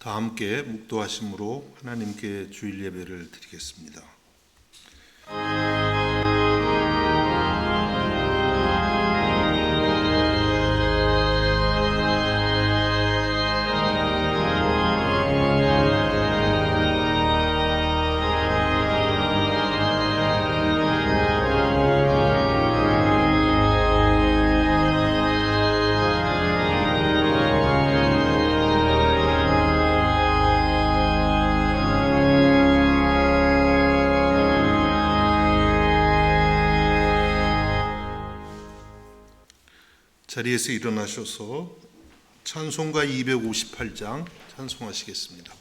다 함께 묵도하심으로 하나님께 주일 예배를 드리겠습니다. 자리에서 일어나셔서 찬송가 258장 찬송하시겠습니다.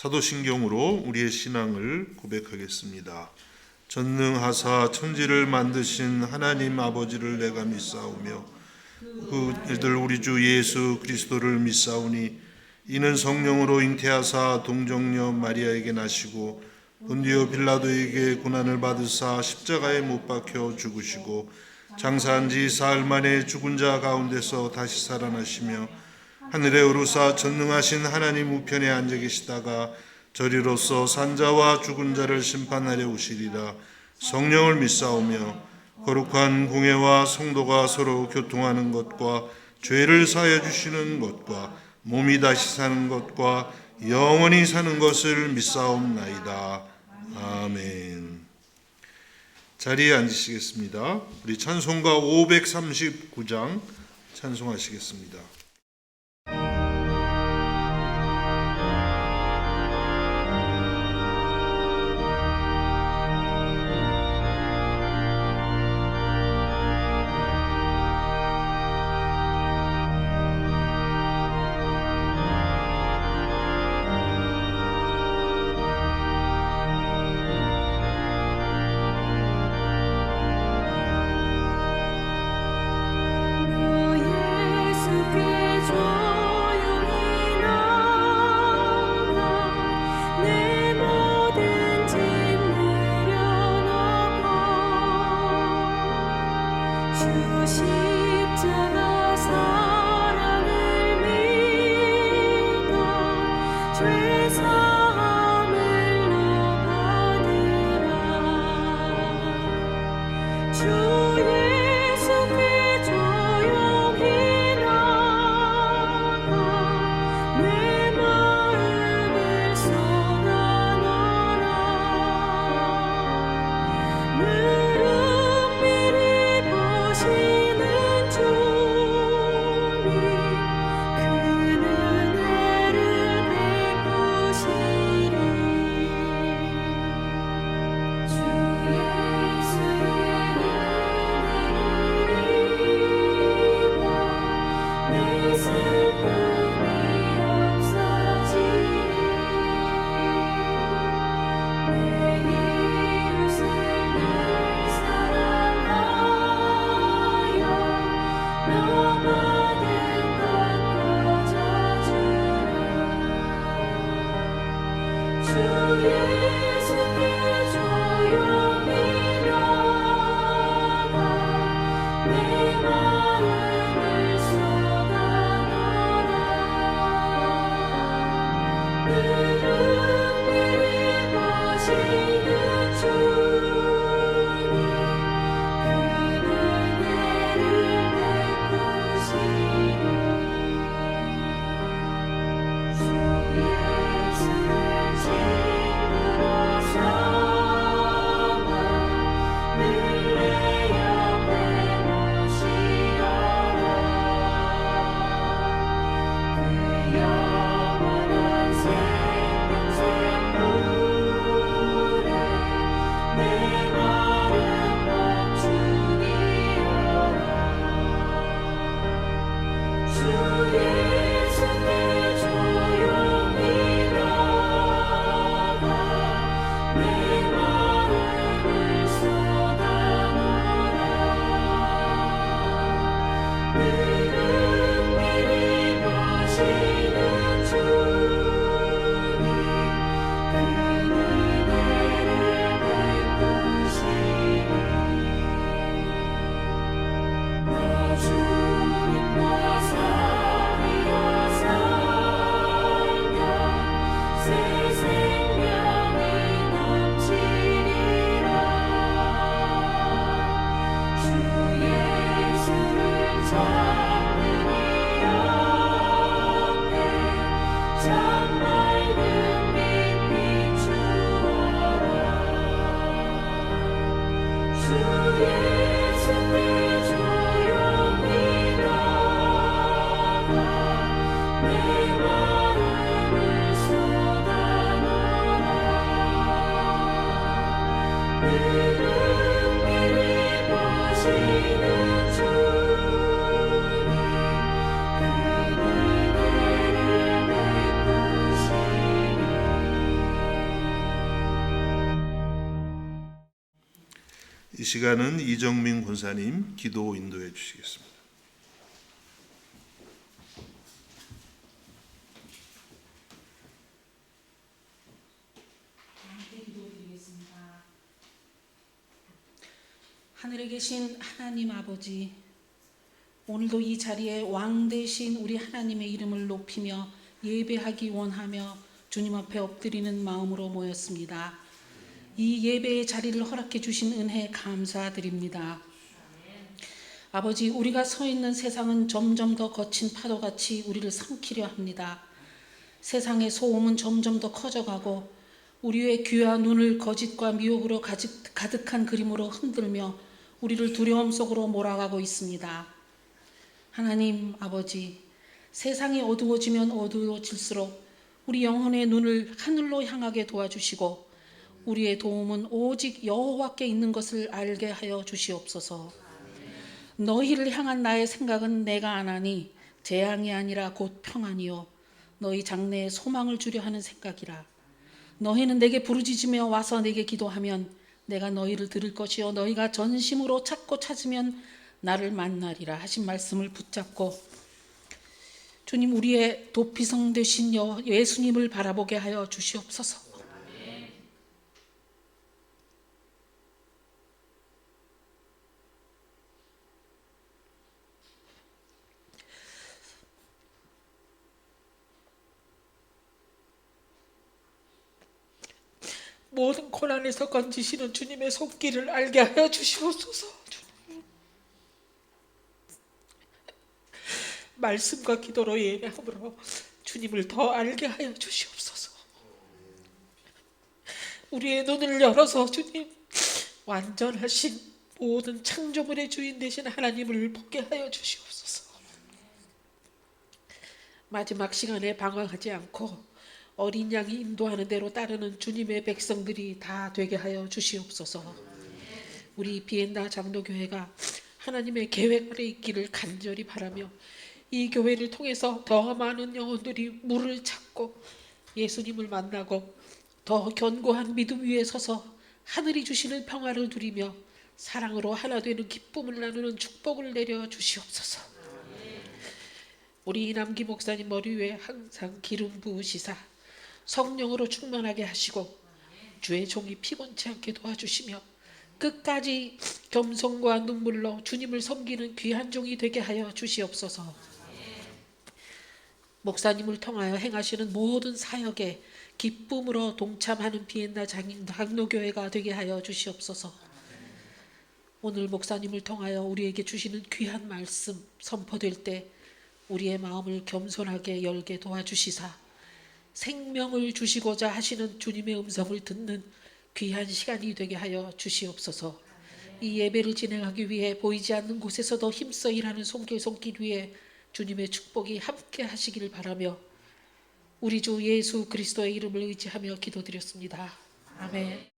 사도신경으로 우리의 신앙을 고백하겠습니다. 전능하사 천지를 만드신 하나님 아버지를 내가 믿사오며 그 이들 우리 주 예수 그리스도를 믿사오니 이는 성령으로 잉태하사 동정녀 마리아에게 나시고 본디오 빌라도에게 고난을 받으사 십자가에 못 박혀 죽으시고 장사한 지 사흘 만에 죽은 자 가운데서 다시 살아나시며 하늘에 오르사 전능하신 하나님 우편에 앉아 계시다가 저리로서 산자와 죽은 자를 심판하려 오시리라. 성령을 믿사오며 거룩한 공회와 성도가 서로 교통하는 것과 죄를 사하여 주시는 것과 몸이 다시 사는 것과 영원히 사는 것을 믿사옵나이다. 아멘. 자리에 앉으시겠습니다. 우리 찬송가 539장 찬송하시겠습니다. 이 시간은 이정민 권사님 기도 인도해 주시겠습니다. 하늘에 계신 하나님 아버지, 오늘도 이 자리에 왕 되신 우리 하나님의 이름을 높이며 예배하기 원하며 주님 앞에 엎드리는 마음으로 모였습니다. 이 예배의 자리를 허락해 주신 은혜 감사드립니다. 아버지, 우리가 서 있는 세상은 점점 더 거친 파도같이 우리를 삼키려 합니다. 세상의 소음은 점점 더 커져가고 우리의 귀와 눈을 거짓과 미혹으로 가득한 그림으로 흔들며 우리를 두려움 속으로 몰아가고 있습니다. 하나님 아버지, 세상이 어두워지면 어두워질수록 우리 영혼의 눈을 하늘로 향하게 도와주시고 우리의 도움은 오직 여호와께 있는 것을 알게 하여 주시옵소서. 너희를 향한 나의 생각은 내가 안하니 재앙이 아니라 곧 평안이요 너희 장래에 소망을 주려 하는 생각이라. 너희는 내게 부르짖으며 와서 내게 기도하면 내가 너희를 들을 것이요 너희가 전심으로 찾고 찾으면 나를 만나리라 하신 말씀을 붙잡고 주님, 우리의 도피성 되신 예수님을 바라보게 하여 주시옵소서. 모든 고난에서 건지시는 주님의 손길을 알게 하여 주시옵소서. 주님. 말씀과 기도로 예배함으로 주님을 더 알게 하여 주시옵소서. 우리의 눈을 열어서 주님, 완전하신 모든 창조물의 주인 되신 하나님을 보게 하여 주시옵소서. 마지막 시간에 방황하지 않고 어린 양이 인도하는 대로 따르는 주님의 백성들이 다 되게 하여 주시옵소서. 우리 비엔나 장로교회가 하나님의 계획 아래 있기를 간절히 바라며 이 교회를 통해서 더 많은 영혼들이 물을 찾고 예수님을 만나고 더 견고한 믿음 위에 서서 하늘이 주시는 평화를 누리며 사랑으로 하나 되는 기쁨을 나누는 축복을 내려 주시옵소서. 우리 이남기 목사님 머리 위에 항상 기름 부으시사 성령으로 충만하게 하시고 주의 종이 피곤치 않게 도와주시며 끝까지 겸손과 눈물로 주님을 섬기는 귀한 종이 되게 하여 주시옵소서. 목사님을 통하여 행하시는 모든 사역에 기쁨으로 동참하는 비엔나 장로교회가 되게 하여 주시옵소서. 오늘 목사님을 통하여 우리에게 주시는 귀한 말씀 선포될 때 우리의 마음을 겸손하게 열게 도와주시사 생명을 주시고자 하시는 주님의 음성을 듣는 귀한 시간이 되게 하여 주시옵소서. 이 예배를 진행하기 위해 보이지 않는 곳에서도 힘써 일하는 손길 위에 주님의 축복이 함께 하시길 바라며 우리 주 예수 그리스도의 이름을 의지하며 기도드렸습니다. 아멘.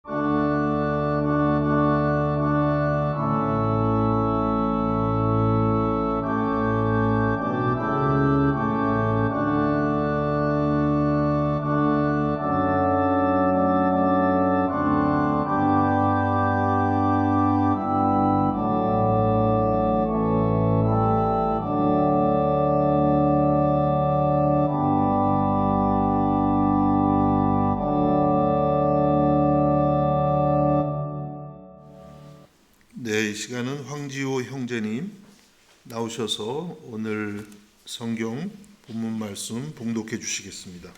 네, 이 시간은 황지호 형제님 나오셔서 오늘 성경 본문 말씀 봉독해 주시겠습니다.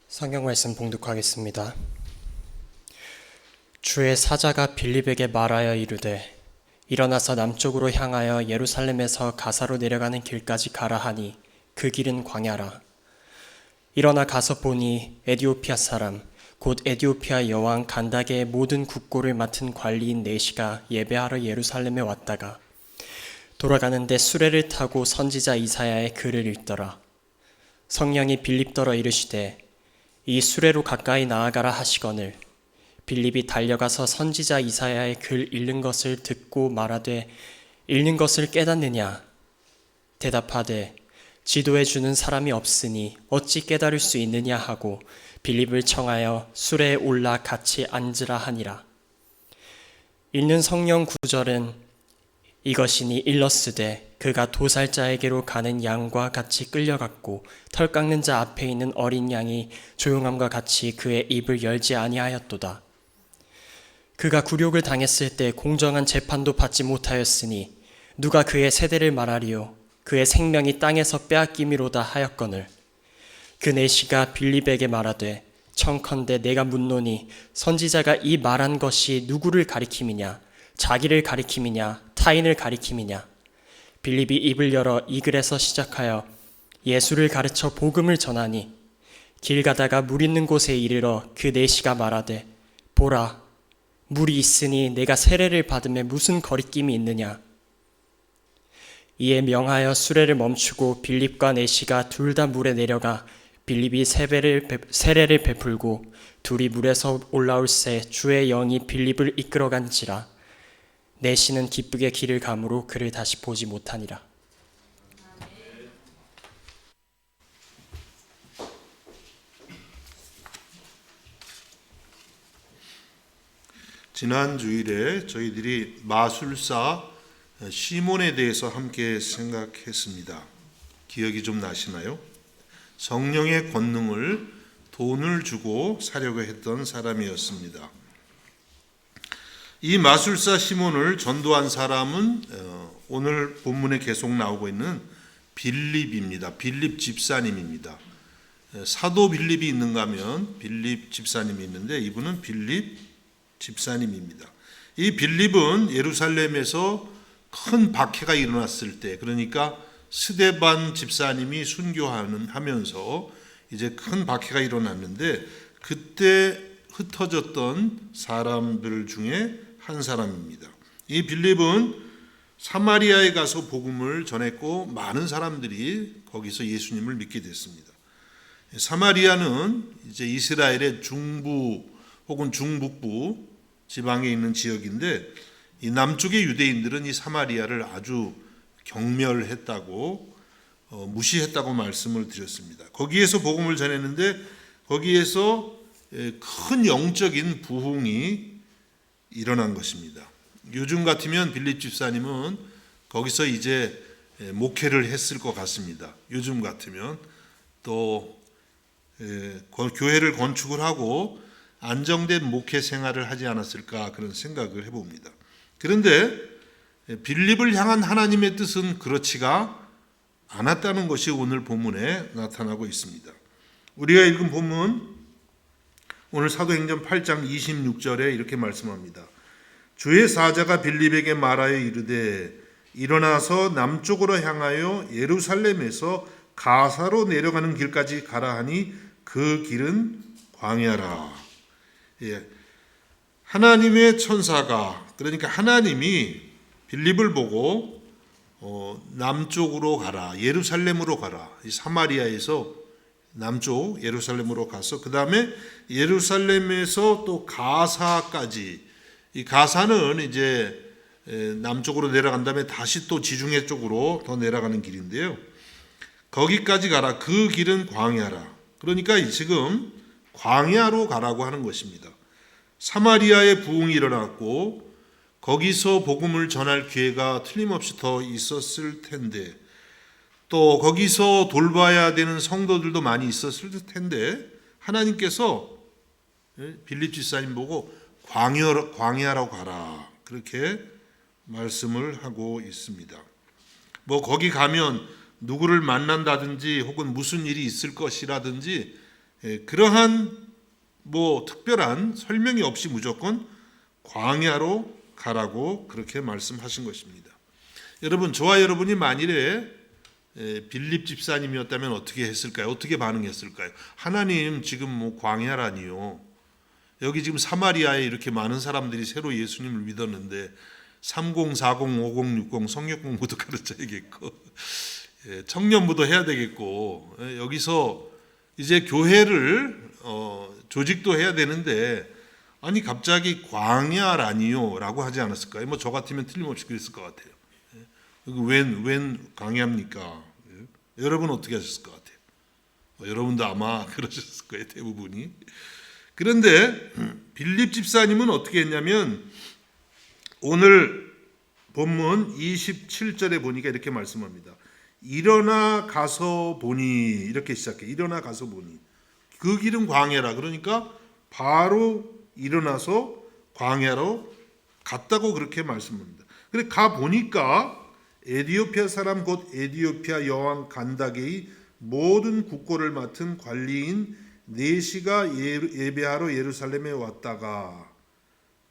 성경 말씀 봉독하겠습니다. 주의 사자가 빌립에게 말하여 이르되 일어나서 남쪽으로 향하여 예루살렘에서 가사로 내려가는 길까지 가라 하니 그 길은 광야라. 일어나 가서 보니 에디오피아 사람 곧 에디오피아 여왕 간다게의 모든 국고를 맡은 관리인 네시가 예배하러 예루살렘에 왔다가 돌아가는데 수레를 타고 선지자 이사야의 글을 읽더라. 성령이 빌립더러 이르시되 이 수레로 가까이 나아가라 하시거늘 빌립이 달려가서 선지자 이사야의 글 읽는 것을 듣고 말하되 읽는 것을 깨닫느냐? 대답하되 지도해 주는 사람이 없으니 어찌 깨달을 수 있느냐 하고 빌립을 청하여 수레에 올라 같이 앉으라 하니라. 읽는 성령 구절은 이것이니 일렀으되 그가 도살자에게로 가는 양과 같이 끌려갔고 털 깎는 자 앞에 있는 어린 양이 조용함과 같이 그의 입을 열지 아니하였도다. 그가 굴욕을 당했을 때 공정한 재판도 받지 못하였으니 누가 그의 세대를 말하리요. 그의 생명이 땅에서 빼앗김이로다 하였거늘. 그 내시가 빌립에게 말하되 청컨대 내가 묻노니 선지자가 이 말한 것이 누구를 가리킴이냐, 자기를 가리킴이냐, 타인을 가리킴이냐. 빌립이 입을 열어 이 글에서 시작하여 예수를 가르쳐 복음을 전하니 길 가다가 물 있는 곳에 이르러 그 내시가 말하되 보라, 물이 있으니 내가 세례를 받음에 무슨 거리낌이 있느냐. 이에 명하여 수레를 멈추고 빌립과 내시가 둘 다 물에 내려가 빌립이 세례를 베풀고 둘이 물에서 올라올새 주의 영이 빌립을 이끌어간지라. 내시는 기쁘게 길을 가므로 그를 다시 보지 못하니라. 지난 주일에 저희들이 마술사 시몬에 대해서 함께 생각했습니다. 기억이 좀 나시나요? 성령의 권능을 돈을 주고 사려고 했던 사람이었습니다. 이 마술사 시몬을 전도한 사람은 오늘 본문에 계속 나오고 있는 빌립입니다. 빌립 집사님입니다. 사도 빌립이 있는가 하면 빌립 집사님이 있는데 이분은 빌립 집사님입니다. 이 빌립은 예루살렘에서 큰 박해가 일어났을 때, 그러니까 스데반 집사님이 순교하면서 이제 큰 박해가 일어났는데 그때 흩어졌던 사람들 중에 한 사람입니다. 이 빌립은 사마리아에 가서 복음을 전했고 많은 사람들이 거기서 예수님을 믿게 됐습니다. 사마리아는 이제 이스라엘의 중부 혹은 중북부 지방에 있는 지역인데 이 남쪽의 유대인들은 이 사마리아를 아주 경멸했다고 무시했다고 말씀을 드렸습니다. 거기에서 복음을 전했는데 거기에서 큰 영적인 부흥이 일어난 것입니다. 요즘 같으면 빌립 집사님은 거기서 이제 목회를 했을 것 같습니다. 요즘 같으면 또 교회를 건축을 하고 안정된 목회 생활을 하지 않았을까 그런 생각을 해봅니다. 그런데 빌립을 향한 하나님의 뜻은 그렇지가 않았다는 것이 오늘 본문에 나타나고 있습니다. 우리가 읽은 본문 오늘 사도행전 8장 26절에 이렇게 말씀합니다. 주의 사자가 빌립에게 말하여 이르되 일어나서 남쪽으로 향하여 예루살렘에서 가사로 내려가는 길까지 가라 하니 그 길은 광야라. 하나님의 천사가, 그러니까 하나님이 빌립을 보고 남쪽으로 가라, 예루살렘으로 가라. 이 사마리아에서 남쪽 예루살렘으로 가서 그 다음에 예루살렘에서 또 가사까지, 이 가사는 이제 남쪽으로 내려간 다음에 다시 또 지중해 쪽으로 더 내려가는 길인데요. 거기까지 가라. 그 길은 광야라. 그러니까 지금 광야로 가라고 하는 것입니다. 사마리아에 부흥이 일어났고 거기서 복음을 전할 기회가 틀림없이 더 있었을 텐데 또 거기서 돌봐야 되는 성도들도 많이 있었을 텐데 하나님께서 빌립 집사님 보고 광야로 가라 그렇게 말씀을 하고 있습니다. 뭐 거기 가면 누구를 만난다든지 혹은 무슨 일이 있을 것이라든지 그러한 뭐 특별한 설명이 없이 무조건 광야로 가라고 그렇게 말씀하신 것입니다. 여러분, 저와 여러분이 만일에 빌립 집사님이었다면 어떻게 했을까요? 어떻게 반응했을까요? 하나님 지금 뭐 광야라니요. 여기 지금 사마리아에 이렇게 많은 사람들이 새로 예수님을 믿었는데 30, 40, 50, 60 성역 공부도 가르쳐야겠고 청년부도 해야 되겠고 여기서 이제 교회를 조직도 해야 되는데 아니 갑자기 광야라니요 라고 하지 않았을까요? 뭐 저 같으면 틀림없이 그랬을 것 같아요. 웬 광야입니까? 여러분 어떻게 하셨을 것 같아요? 여러분도 아마 그러셨을 거예요, 대부분이. 그런데 빌립 집사님은 어떻게 했냐면 오늘 본문 27절에 보니까 이렇게 말씀합니다. 일어나 가서 보니, 이렇게 시작해. 일어나 가서 보니 그 길은 광야라. 그러니까 바로 일어나서 광야로 갔다고 그렇게 말씀합니다. 그래 가 보니까 에디오피아 사람 곧 에디오피아 여왕 간다게의 모든 국고를 맡은 관리인 네시가 예배하러 예루살렘에 왔다가,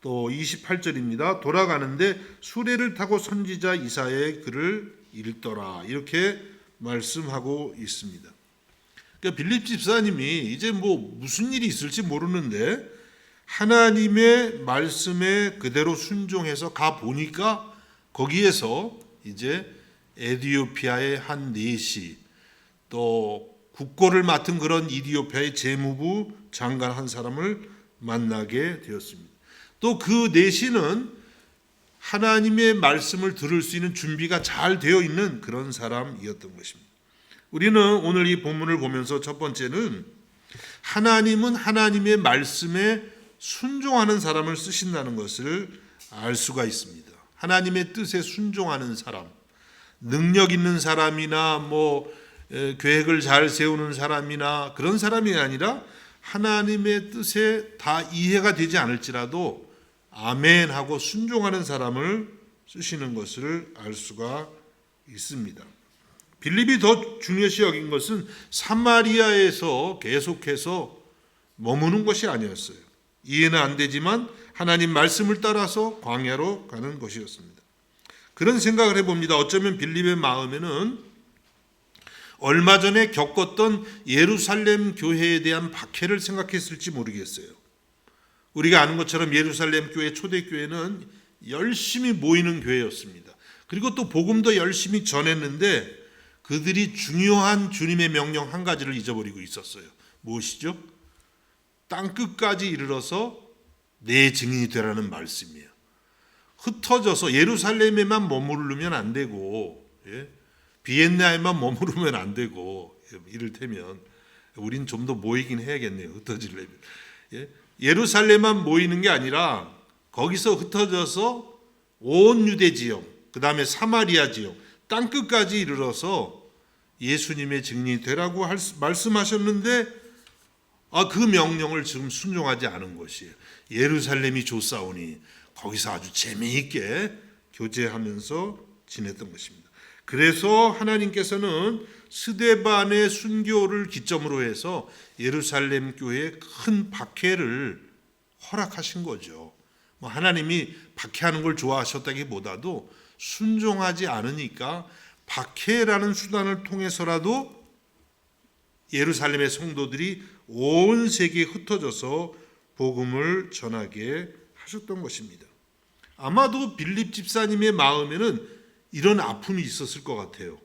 또 28절입니다. 돌아가는데 수레를 타고 선지자 이사야의 글을 읽더라. 이렇게 말씀하고 있습니다. 그러니까 빌립 집사님이 이제 뭐 무슨 일이 있을지 모르는데 하나님의 말씀에 그대로 순종해서 가 보니까 거기에서 이제 에디오피아의 한 내시, 또 국고를 맡은 그런 이디오피아의 재무부 장관 한 사람을 만나게 되었습니다. 또 그 내시는 하나님의 말씀을 들을 수 있는 준비가 잘 되어 있는 그런 사람이었던 것입니다. 우리는 오늘 이 본문을 보면서 첫 번째는 하나님은 하나님의 말씀에 순종하는 사람을 쓰신다는 것을 알 수가 있습니다. 하나님의 뜻에 순종하는 사람, 능력 있는 사람이나 계획을 잘 세우는 사람이나 그런 사람이 아니라 하나님의 뜻에 다 이해가 되지 않을지라도 아멘 하고 순종하는 사람을 쓰시는 것을 알 수가 있습니다. 빌립이 더 중요시 여긴 것은 사마리아에서 계속해서 머무는 것이 아니었어요. 이해는 안 되지만 하나님 말씀을 따라서 광야로 가는 것이었습니다. 그런 생각을 해봅니다. 어쩌면 빌립의 마음에는 얼마 전에 겪었던 예루살렘 교회에 대한 박해를 생각했을지 모르겠어요. 우리가 아는 것처럼 예루살렘 교회 초대교회는 열심히 모이는 교회였습니다. 그리고 또 복음도 열심히 전했는데 그들이 중요한 주님의 명령 한 가지를 잊어버리고 있었어요. 무엇이죠? 땅끝까지 이르러서 내 증인이 되라는 말씀이에요. 흩어져서 예루살렘에만 머무르면 안 되고, 비엔나에만 머무르면 안 되고, 이를테면 우린 좀 더 모이긴 해야겠네요. 흩어지려면. 예루살렘만 모이는 게 아니라 거기서 흩어져서 온 유대 지역, 그 다음에 사마리아 지역, 땅끝까지 이르러서 예수님의 증인이 되라고 말씀하셨는데 그 명령을 지금 순종하지 않은 것이에요. 예루살렘이 좋사오니 거기서 아주 재미있게 교제하면서 지냈던 것입니다. 그래서 하나님께서는 스데반의 순교를 기점으로 해서 예루살렘 교회에 큰 박해를 허락하신 거죠. 하나님이 박해하는 걸 좋아하셨다기보다도 순종하지 않으니까 박해라는 수단을 통해서라도 예루살렘의 성도들이 온 세계에 흩어져서 복음을 전하게 하셨던 것입니다. 아마도 빌립 집사님의 마음에는 이런 아픔이 있었을 것 같아요.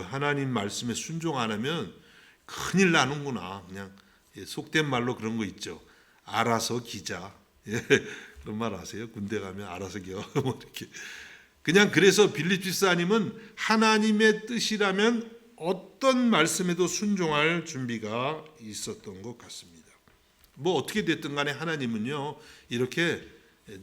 하나님 말씀에 순종 안 하면 큰일 나는구나. 그냥 속된 말로 그런 거 있죠. 알아서 기자. 그런 말 아세요? 군대 가면 알아서 겨. 이렇게. 그냥 그래서 빌립 집사님은 하나님의 뜻이라면 어떤 말씀에도 순종할 준비가 있었던 것 같습니다. 어떻게 됐든 간에 하나님은요, 이렇게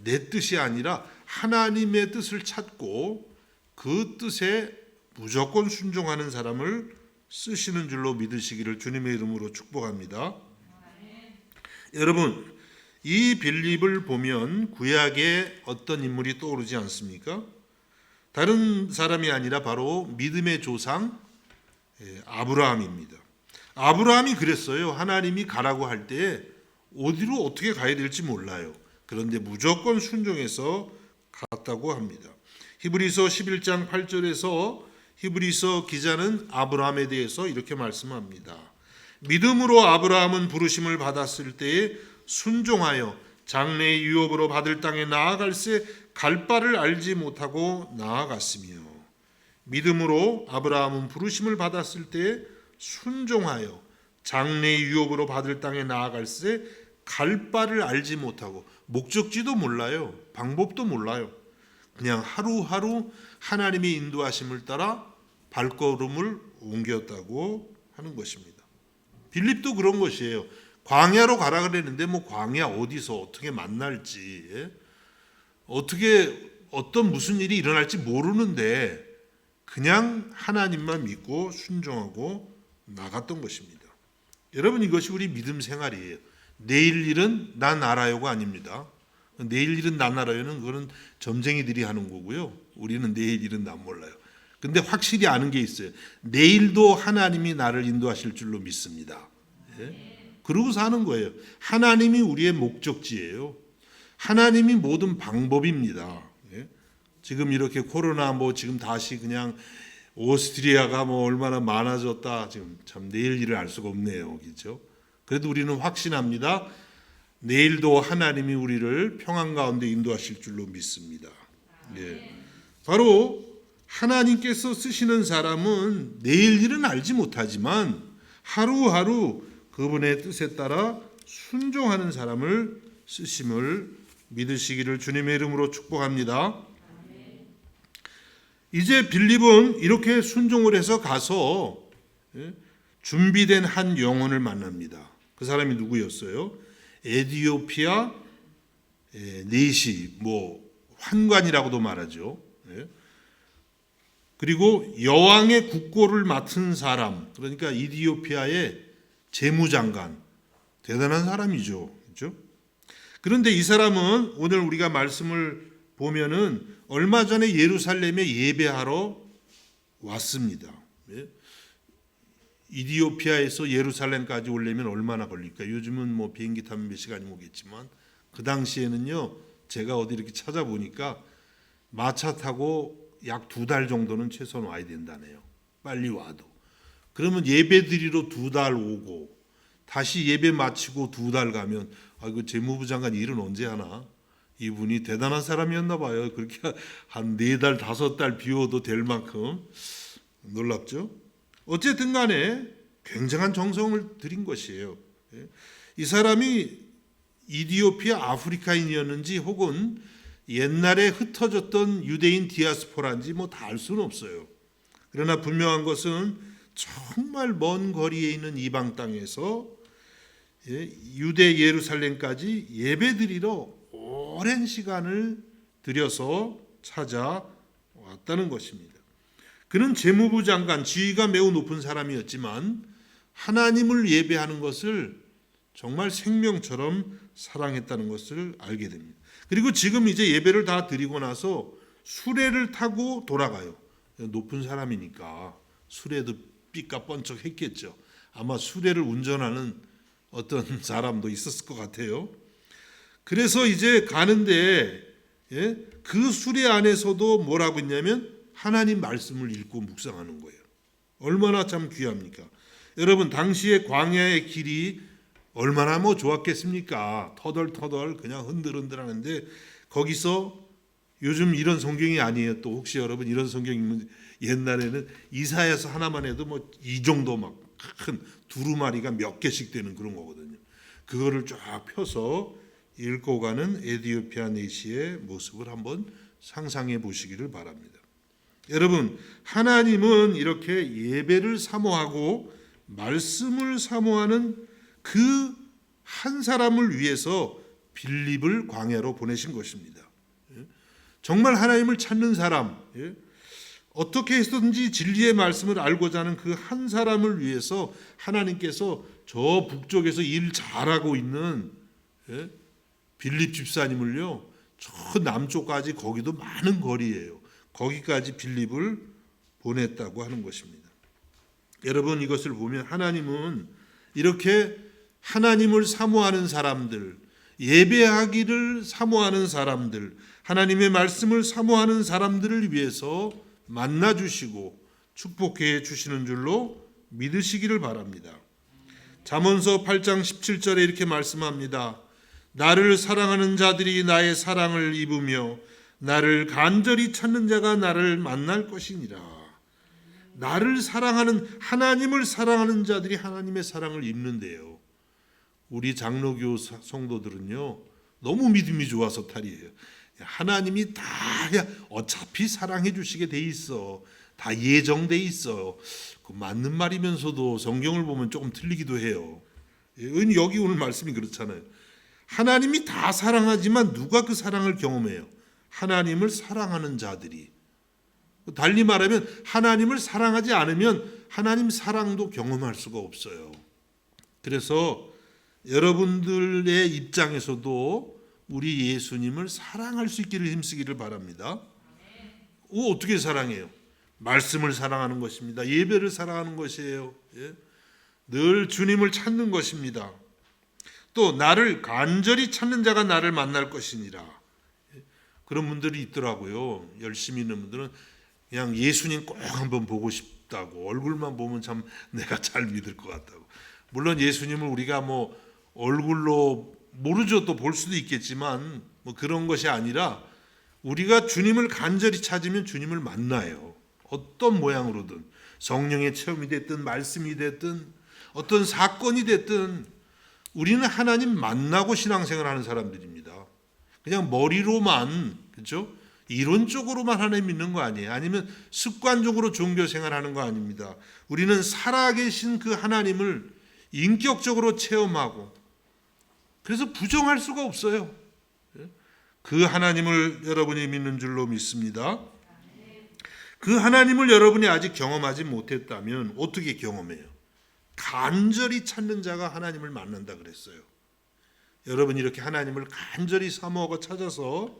내 뜻이 아니라 하나님의 뜻을 찾고 그 뜻에 무조건 순종하는 사람을 쓰시는 줄로 믿으시기를 주님의 이름으로 축복합니다. 여러분, 이 빌립을 보면 구약의 어떤 인물이 떠오르지 않습니까? 다른 사람이 아니라 바로 믿음의 조상 아브라함입니다. 아브라함이 그랬어요. 하나님이 가라고 할 때 어디로 어떻게 가야 될지 몰라요. 그런데 무조건 순종해서 갔다고 합니다. 히브리서 11장 8절에서 히브리서 기자는 아브라함에 대해서 이렇게 말씀합니다. 믿음으로 아브라함은 부르심을 받았을 때에 순종하여 장래의 유업으로 받을 땅에 나아갈새 갈 바를 알지 못하고 나아갔으며, 믿음으로 아브라함은 부르심을 받았을 때에 순종하여 장래의 유업으로 받을 땅에 나아갈새 갈 바를 알지 못하고, 목적지도 몰라요. 방법도 몰라요. 그냥 하루하루 하나님의 인도하심을 따라 발걸음을 옮겼다고 하는 것입니다. 빌립도 그런 것이에요. 광야로 가라 그랬는데 광야 어디서 어떻게 만날지, 어떻게 어떤 무슨 일이 일어날지 모르는데 그냥 하나님만 믿고 순종하고 나갔던 것입니다. 여러분, 이것이 우리 믿음 생활이에요. 내일 일은 난 알아요가 아닙니다. 내일 일은 난 알아요는 그거는 점쟁이들이 하는 거고요. 우리는 내일 일은 난 몰라요. 근데 확실히 아는 게 있어요. 내일도 하나님이 나를 인도하실 줄로 믿습니다. 예? 그러고 사는 거예요. 하나님이 우리의 목적지예요. 하나님이 모든 방법입니다. 예? 지금 이렇게 코로나 지금 다시 그냥 오스트리아가 얼마나 많아졌다. 지금 참 내일 일을 알 수가 없네요. 그렇죠? 그래도 우리는 확신합니다. 내일도 하나님이 우리를 평안 가운데 인도하실 줄로 믿습니다. 예. 바로 하나님께서 쓰시는 사람은 내일 일은 알지 못하지만 하루하루 그분의 뜻에 따라 순종하는 사람을 쓰심을 믿으시기를 주님의 이름으로 축복합니다. 이제 빌립은 이렇게 순종을 해서 가서 준비된 한 영혼을 만납니다. 그 사람이 누구였어요? 에디오피아 네시, 환관이라고도 말하죠. 그리고 여왕의 국고를 맡은 사람, 그러니까 이디오피아의 재무장관, 대단한 사람이죠. 그렇죠? 그런데 이 사람은 오늘 우리가 말씀을 보면은 얼마 전에 예루살렘에 예배하러 왔습니다. 이디오피아에서 예루살렘까지 오려면 얼마나 걸릴까? 요즘은 비행기 타면 몇 시간이 오겠지만 그 당시에는요, 제가 어디 이렇게 찾아보니까 마차 타고 약 2달 정도는 최소한 와야 된다네요. 빨리 와도. 그러면 예배 드리러 2달 오고 다시 예배 마치고 2달 가면 그 재무부 장관 일은 언제 하나? 이분이 대단한 사람이었나 봐요. 그렇게 한 4달, 5달 비워도 될 만큼 놀랍죠? 어쨌든 간에 굉장한 정성을 들인 것이에요. 이 사람이 이디오피아 아프리카인이었는지 혹은 옛날에 흩어졌던 유대인 디아스포라인지 다 알 수는 없어요. 그러나 분명한 것은 정말 먼 거리에 있는 이방 땅에서 유대 예루살렘까지 예배드리러 오랜 시간을 들여서 찾아왔다는 것입니다. 그는 재무부 장관, 지위가 매우 높은 사람이었지만 하나님을 예배하는 것을 정말 생명처럼 사랑했다는 것을 알게 됩니다. 그리고 지금 이제 예배를 다 드리고 나서 수레를 타고 돌아가요. 높은 사람이니까 수레도 삐까뻔쩍 했겠죠. 아마 수레를 운전하는 어떤 사람도 있었을 것 같아요. 그래서 이제 가는데 그 수레 안에서도 뭐라고 했냐면 하나님 말씀을 읽고 묵상하는 거예요. 얼마나 참 귀합니까? 여러분, 당시의 광야의 길이 얼마나 좋았겠습니까? 터덜터덜 그냥 흔들흔들 하는데 거기서 요즘 이런 성경이 아니에요. 또 혹시 여러분 이런 성경 읽는 옛날에는 이사야서 하나만 해도 이 정도 큰 두루마리가 몇 개씩 되는 그런 거거든요. 그거를 쫙 펴서 읽고 가는 에디오피아 네시의 모습을 한번 상상해 보시기를 바랍니다. 여러분, 하나님은 이렇게 예배를 사모하고 말씀을 사모하는 그 한 사람을 위해서 빌립을 광야로 보내신 것입니다. 정말 하나님을 찾는 사람, 어떻게 해서든지 진리의 말씀을 알고자 하는 그 한 사람을 위해서 하나님께서 저 북쪽에서 일 잘하고 있는 빌립 집사님을요, 저 남쪽까지, 거기도 많은 거리예요. 거기까지 빌립을 보냈다고 하는 것입니다. 여러분, 이것을 보면 하나님은 이렇게 하나님을 사모하는 사람들, 예배하기를 사모하는 사람들, 하나님의 말씀을 사모하는 사람들을 위해서 만나주시고 축복해 주시는 줄로 믿으시기를 바랍니다. 잠언서 8장 17절에 이렇게 말씀합니다. 나를 사랑하는 자들이 나의 사랑을 입으며 나를 간절히 찾는 자가 나를 만날 것이니라. 나를 사랑하는, 하나님을 사랑하는 자들이 하나님의 사랑을 입는데요. 우리 장로교 성도들은요, 너무 믿음이 좋아서 탈이에요. 하나님이 다 어차피 사랑해 주시게 돼 있어. 다 예정돼 있어. 그 맞는 말이면서도 성경을 보면 조금 틀리기도 해요. 여기 오늘 말씀이 그렇잖아요. 하나님이 다 사랑하지만 누가 그 사랑을 경험해요? 하나님을 사랑하는 자들이, 달리 말하면 하나님을 사랑하지 않으면 하나님 사랑도 경험할 수가 없어요. 그래서 여러분들의 입장에서도 우리 예수님을 사랑할 수 있기를 힘쓰기를 바랍니다. 어떻게 사랑해요? 말씀을 사랑하는 것입니다. 예배를 사랑하는 것이에요. 예? 늘 주님을 찾는 것입니다. 또 나를 간절히 찾는 자가 나를 만날 것이니라. 그런 분들이 있더라고요. 열심히 있는 분들은 그냥 예수님 꼭 한번 보고 싶다고, 얼굴만 보면 참 내가 잘 믿을 것 같다고. 물론 예수님을 우리가 뭐 얼굴로 모르죠. 또 볼 수도 있겠지만 뭐 그런 것이 아니라 우리가 주님을 간절히 찾으면 주님을 만나요. 어떤 모양으로든, 성령의 체험이 됐든 말씀이 됐든 어떤 사건이 됐든 우리는 하나님 만나고 신앙생활하는 사람들입니다. 그냥 머리로만, 그렇죠? 이론적으로만 하나님 믿는 거 아니에요. 아니면 습관적으로 종교생활하는 거 아닙니다. 우리는 살아계신 그 하나님을 인격적으로 체험하고, 그래서 부정할 수가 없어요. 그 하나님을 여러분이 믿는 줄로 믿습니다. 그 하나님을 여러분이 아직 경험하지 못했다면 어떻게 경험해요? 간절히 찾는 자가 하나님을 만난다 그랬어요. 여러분이 이렇게 하나님을 간절히 사모하고 찾아서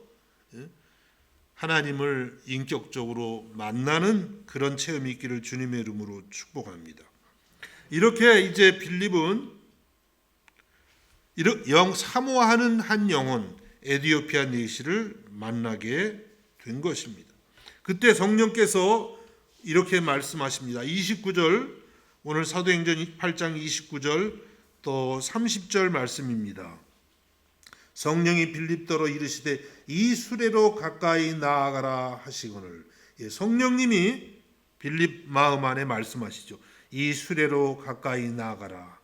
하나님을 인격적으로 만나는 그런 체험이 있기를 주님의 이름으로 축복합니다. 이렇게 이제 빌립은 사모하는 한 영혼 에디오피아 내시를 만나게 된 것입니다. 그때 성령께서 이렇게 말씀하십니다. 29절, 오늘 사도행전 8장 29절 또 30절 말씀입니다. 성령이 빌립더러 이르시되 이 수레로 가까이 나아가라 하시거늘. 성령님이 빌립 마음 안에 말씀하시죠. 이 수레로 가까이 나아가라.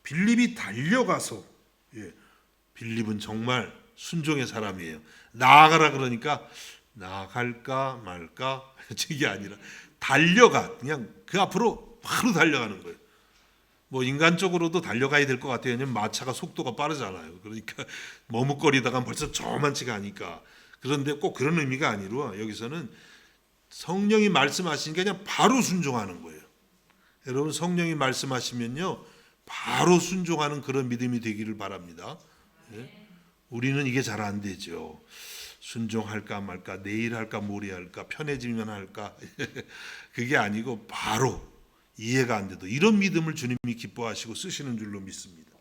빌립이 달려가서, 빌립은 정말 순종의 사람이에요. 나아가라 그러니까 나아갈까 말까 이게 아니라 달려가, 그냥 그 앞으로 바로 달려가는 거예요. 뭐 인간적으로도 달려가야 될 것 같아요. 왜냐면 마차가 속도가 빠르잖아요. 그러니까 머뭇거리다가 벌써 저만치 가니까. 그런데 꼭 그런 의미가 아니라 여기서는 성령이 말씀하시니까 그냥 바로 순종하는 거예요. 여러분, 성령이 말씀하시면요 바로 순종하는 그런 믿음이 되기를 바랍니다. 우리는 이게 잘 안 되죠. 순종할까 말까, 내일 할까 모레 할까, 편해지면 할까 그게 아니고 바로 이해가 안 돼도 이런 믿음을 주님이 기뻐하시고 쓰시는 줄로 믿습니다.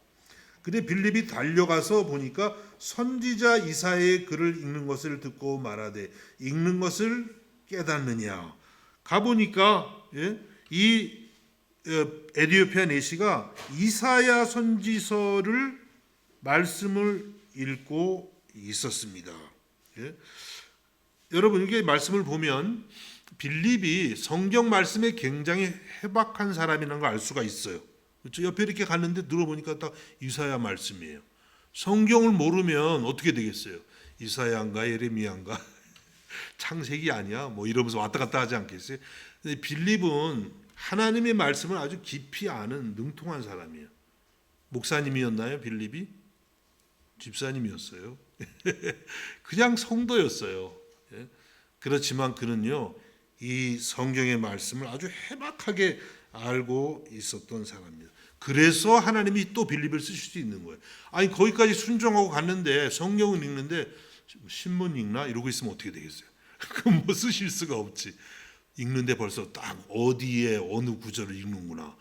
근데 빌립이 달려가서 보니까 선지자 이사야의 글을 읽는 것을 듣고 말하되 읽는 것을 깨닫느냐. 가보니까 이 에디오피아 내시가 이사야 선지서를 말씀을 읽고 있었습니다. 여러분, 이게 말씀을 보면 빌립이 성경 말씀에 굉장히 해박한 사람이라는 걸 알 수가 있어요. 그렇죠? 옆에 이렇게 갔는데 들어보니까 딱 이사야 말씀이에요. 성경을 모르면 어떻게 되겠어요? 이사야인가 예레미야인가 창세기 아니야? 뭐 이러면서 왔다 갔다 하지 않겠어요? 근데 빌립은 하나님의 말씀을 아주 깊이 아는 능통한 사람이에요. 목사님이었나요, 빌립이? 집사님이었어요. 그냥 성도였어요. 그렇지만 그는요, 이 성경의 말씀을 아주 해박하게 알고 있었던 사람입니다. 그래서 하나님이 또 빌립을 쓰실 수 있는 거예요. 아니, 거기까지 순종하고 갔는데 성경은 읽는데 신문 읽나? 이러고 있으면 어떻게 되겠어요? 그럼 뭐 쓰실 수가 없지. 읽는데 벌써 딱 어디에 어느 구절을 읽는구나.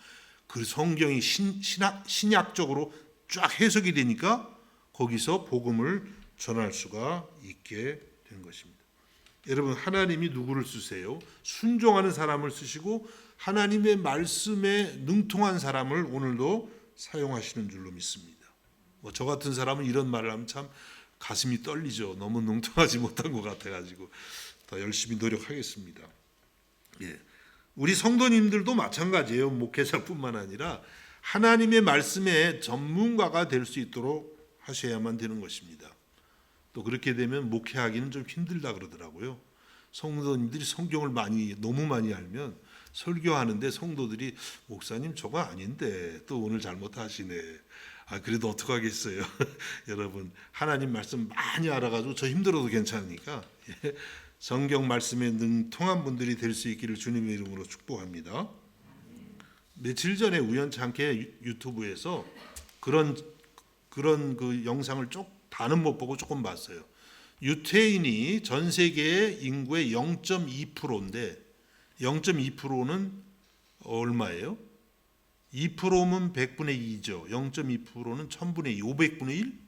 그 성경이 신약적으로 쫙 해석이 되니까 거기서 복음을 전할 수가 있게 된 것입니다. 여러분, 하나님이 누구를 쓰세요? 순종하는 사람을 쓰시고 하나님의 말씀에 능통한 사람을 오늘도 사용하시는 줄로 믿습니다. 뭐 저 같은 사람은 이런 말을 하면 참 가슴이 떨리죠. 너무 능통하지 못한 것 같아가지고 더 열심히 노력하겠습니다. 우리 성도님들도 마찬가지예요. 목회자뿐만 아니라 하나님의 말씀에 전문가가 될 수 있도록 하셔야만 되는 것입니다. 또 그렇게 되면 목회하기는 좀 힘들다 그러더라고요. 성도님들이 성경을 너무 많이 알면 설교하는데 성도들이 목사님 저거 아닌데 또 오늘 잘못하시네. 그래도 어떡하겠어요. 여러분, 하나님 말씀 많이 알아가지고 저 힘들어도 괜찮으니까 성경 말씀에 능통한 분들이 될 수 있기를 주님의 이름으로 축복합니다. 며칠 전에 우연찮게 유튜브에서 그런 그 영상을 다는 못 보고 조금 봤어요. 유태인이 전 세계의 인구의 0.2%인데 0.2%는 얼마예요? 2%면 100분의 2죠. 0.2%는 1000분의 2, 500분의 1?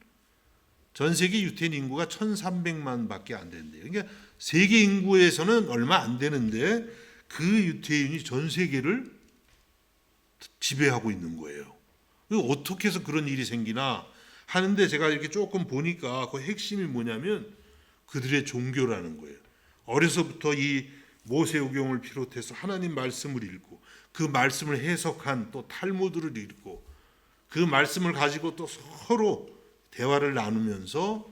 전 세계 유태인 인구가 1300만밖에 안 된대요. 그러니까 세계 인구에서는 얼마 안 되는데 그 유태인이 전 세계를 지배하고 있는 거예요. 어떻게 해서 그런 일이 생기나 하는데 제가 이렇게 조금 보니까 그 핵심이 뭐냐면 그들의 종교라는 거예요. 어려서부터 이 모세오경을 비롯해서 하나님 말씀을 읽고 그 말씀을 해석한 또 탈무드를 읽고 그 말씀을 가지고 또 서로 대화를 나누면서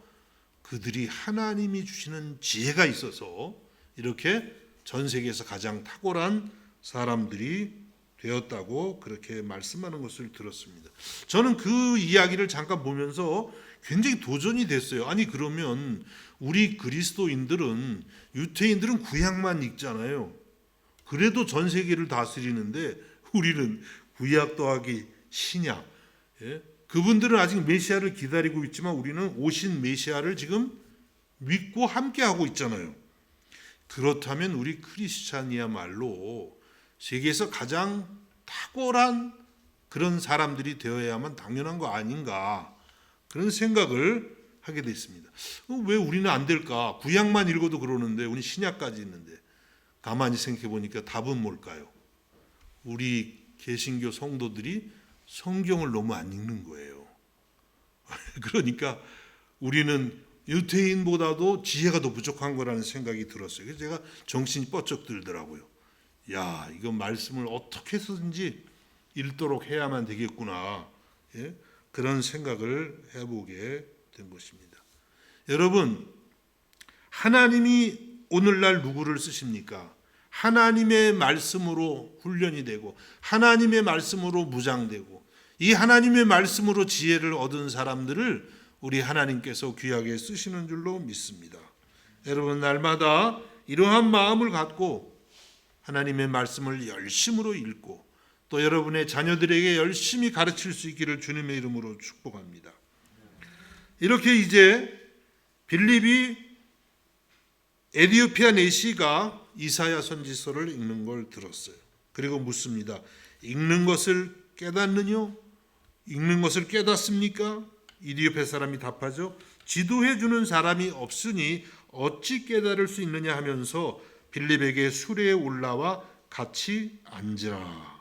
그들이 하나님이 주시는 지혜가 있어서 이렇게 전 세계에서 가장 탁월한 사람들이 되었다고 그렇게 말씀하는 것을 들었습니다. 저는 그 이야기를 잠깐 보면서 굉장히 도전이 됐어요. 아니 그러면 우리 그리스도인들은 유태인들은 구약만 읽잖아요. 그래도 전 세계를 다스리는데 우리는 구약 더하기 신약. 그분들은 아직 메시아를 기다리고 있지만 우리는 오신 메시아를 지금 믿고 함께하고 있잖아요. 그렇다면 우리 크리스찬이야말로 세계에서 가장 탁월한 그런 사람들이 되어야만 당연한 거 아닌가 그런 생각을 하게 됐습니다. 왜 우리는 안 될까? 구약만 읽어도 그러는데 우리 신약까지 있는데 가만히 생각해 보니까 답은 뭘까요? 우리 개신교 성도들이 성경을 너무 안 읽는 거예요. 그러니까 우리는 유태인보다도 지혜가 더 부족한 거라는 생각이 들었어요. 그래서 제가 정신이 번쩍 들더라고요. 야, 이거 말씀을 어떻게 해서든지 읽도록 해야만 되겠구나. 그런 생각을 해보게 된 것입니다. 여러분, 하나님이 오늘날 누구를 쓰십니까? 하나님의 말씀으로 훈련이 되고 하나님의 말씀으로 무장되고 이 하나님의 말씀으로 지혜를 얻은 사람들을 우리 하나님께서 귀하게 쓰시는 줄로 믿습니다. 여러분, 날마다 이러한 마음을 갖고 하나님의 말씀을 열심으로 읽고 또 여러분의 자녀들에게 열심히 가르칠 수 있기를 주님의 이름으로 축복합니다. 이렇게 이제 빌립이 에디오피아 내시가 이사야 선지서를 읽는 걸 들었어요. 그리고 묻습니다. 읽는 것을 깨닫느뇨? 읽는 것을 깨닫습니까? 이디오피아 사람이 답하죠. 지도해 주는 사람이 없으니 어찌 깨달을 수 있느냐 하면서 빌립에게 수레에 올라와 같이 앉으라.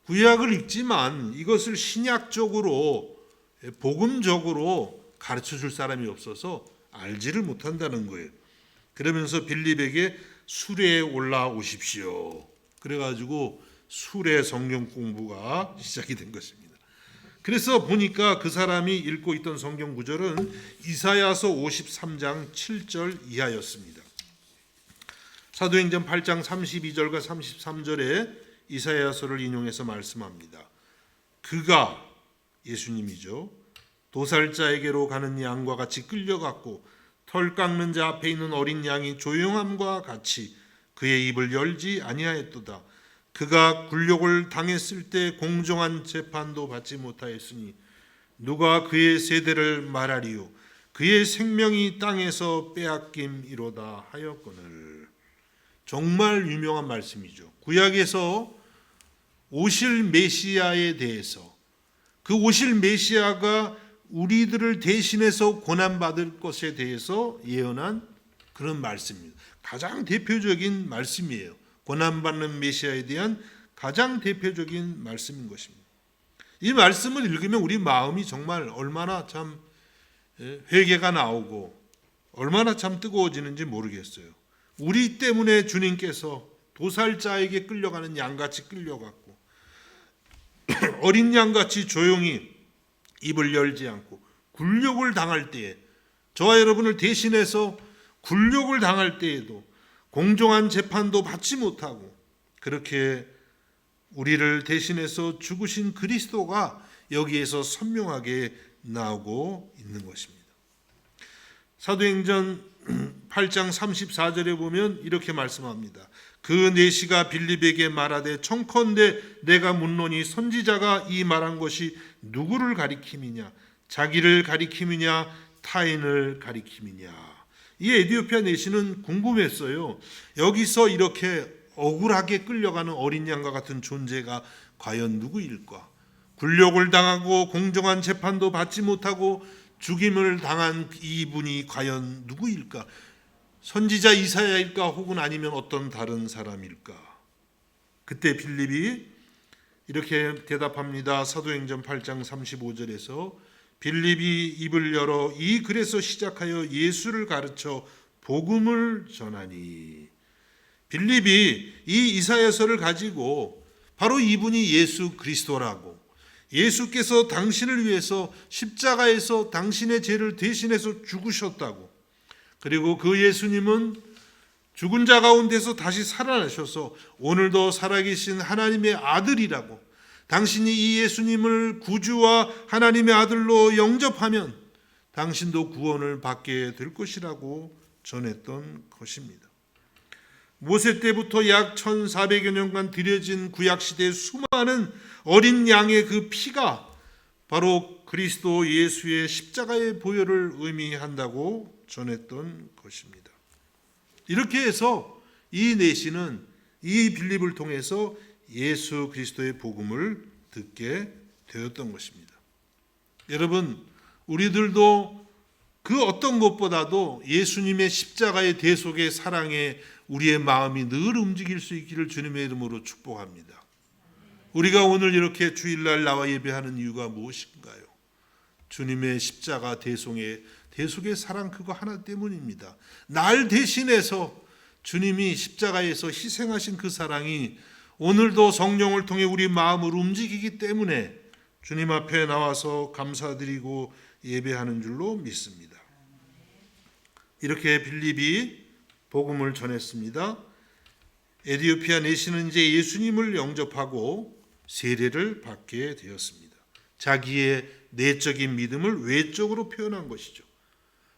구약을 읽지만 이것을 신약적으로 복음적으로 가르쳐 줄 사람이 없어서 알지를 못한다는 거예요. 그러면서 빌립에게 수레에 올라오십시오. 그래가지고 수레 성경 공부가 시작이 된 것입니다. 그래서 보니까 그 사람이 읽고 있던 성경 구절은 이사야서 53장 7절 이하였습니다. 사도행전 8장 32절과 33절에 이사야서를 인용해서 말씀합니다. 그가 예수님이죠. 도살자에게로 가는 양과 같이 끌려갔고 털 깎는 자 앞에 있는 어린 양이 조용함과 같이 그의 입을 열지 아니하였도다. 그가 굴욕을 당했을 때 공정한 재판도 받지 못하였으니 누가 그의 세대를 말하리요? 그의 생명이 땅에서 빼앗김이로다 하였거늘. 정말 유명한 말씀이죠. 구약에서 오실 메시아에 대해서 그 오실 메시아가 우리들을 대신해서 고난받을 것에 대해서 예언한 그런 말씀입니다. 가장 대표적인 말씀이에요. 고난받는 메시아에 대한 가장 대표적인 말씀인 것입니다. 이 말씀을 읽으면 우리 마음이 정말 얼마나 참 회개가 나오고 얼마나 참 뜨거워지는지 모르겠어요. 우리 때문에 주님께서 도살자에게 끌려가는 양같이 끌려갔고 어린 양같이 조용히 입을 열지 않고 굴욕을 당할 때에 저와 여러분을 대신해서 굴욕을 당할 때에도 공정한 재판도 받지 못하고 그렇게 우리를 대신해서 죽으신 그리스도가 여기에서 선명하게 나오고 있는 것입니다. 사도행전 8장 34절에 보면 이렇게 말씀합니다. 그 내시가 빌립에게 말하되 청컨대 내가 묻노니 선지자가 이 말한 것이 누구를 가리킴이냐, 자기를 가리킴이냐, 타인을 가리킴이냐. 이 에디오피아 내시는 궁금했어요. 여기서 이렇게 억울하게 끌려가는 어린 양과 같은 존재가 과연 누구일까? 굴욕을 당하고 공정한 재판도 받지 못하고 죽임을 당한 이분이 과연 누구일까? 선지자 이사야일까? 혹은 아니면 어떤 다른 사람일까? 그때 빌립이 이렇게 대답합니다. 사도행전 8장 35절에서 빌립이 입을 열어 이 글에서 시작하여 예수를 가르쳐 복음을 전하니. 빌립이 이 이사야서를 가지고 바로 이분이 예수 그리스도라고, 예수께서 당신을 위해서 십자가에서 당신의 죄를 대신해서 죽으셨다고, 그리고 그 예수님은 죽은 자 가운데서 다시 살아나셔서 오늘도 살아계신 하나님의 아들이라고, 당신이 이 예수님을 구주와 하나님의 아들로 영접하면 당신도 구원을 받게 될 것이라고 전했던 것입니다. 모세 때부터 약 1400여 년간 드려진 구약시대의 수많은 어린 양의 그 피가 바로 그리스도 예수의 십자가의 보혈을 의미한다고 전했던 것입니다. 이렇게 해서 이 내시는 이 빌립을 통해서 예수 그리스도의 복음을 듣게 되었던 것입니다. 여러분, 우리들도 그 어떤 것보다도 예수님의 십자가의 대속의 사랑에 우리의 마음이 늘 움직일 수 있기를 주님의 이름으로 축복합니다. 우리가 오늘 이렇게 주일날 나와 예배하는 이유가 무엇인가요? 주님의 십자가 대속의 사랑 그거 하나 때문입니다. 날 대신해서 주님이 십자가에서 희생하신 그 사랑이 오늘도 성령을 통해 우리 마음을 움직이기 때문에 주님 앞에 나와서 감사드리고 예배하는 줄로 믿습니다. 이렇게 빌립이 복음을 전했습니다. 에디오피아 내시는 이제 예수님을 영접하고 세례를 받게 되었습니다. 자기의 내적인 믿음을 외적으로 표현한 것이죠.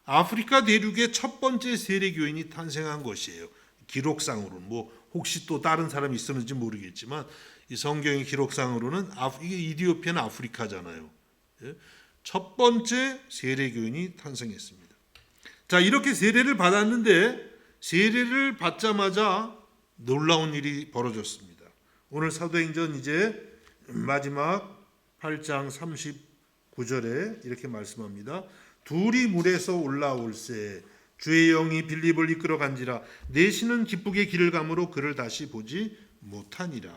아프리카 대륙의 첫 번째 세례교인이 탄생한 것이에요. 기록상으로는 혹시 또 다른 사람이 있었는지 모르겠지만 이 성경의 기록상으로는 이게 이디오피아는 아프리카잖아요. 첫 번째 세례교인이 탄생했습니다. 자, 이렇게 세례를 받았는데 세례를 받자마자 놀라운 일이 벌어졌습니다. 오늘 사도행전 이제 마지막 8장 39절에 이렇게 말씀합니다. 둘이 물에서 올라올세 주의 영이 빌립을 이끌어 간지라 내시는 기쁘게 길을 가므로 그를 다시 보지 못하니라.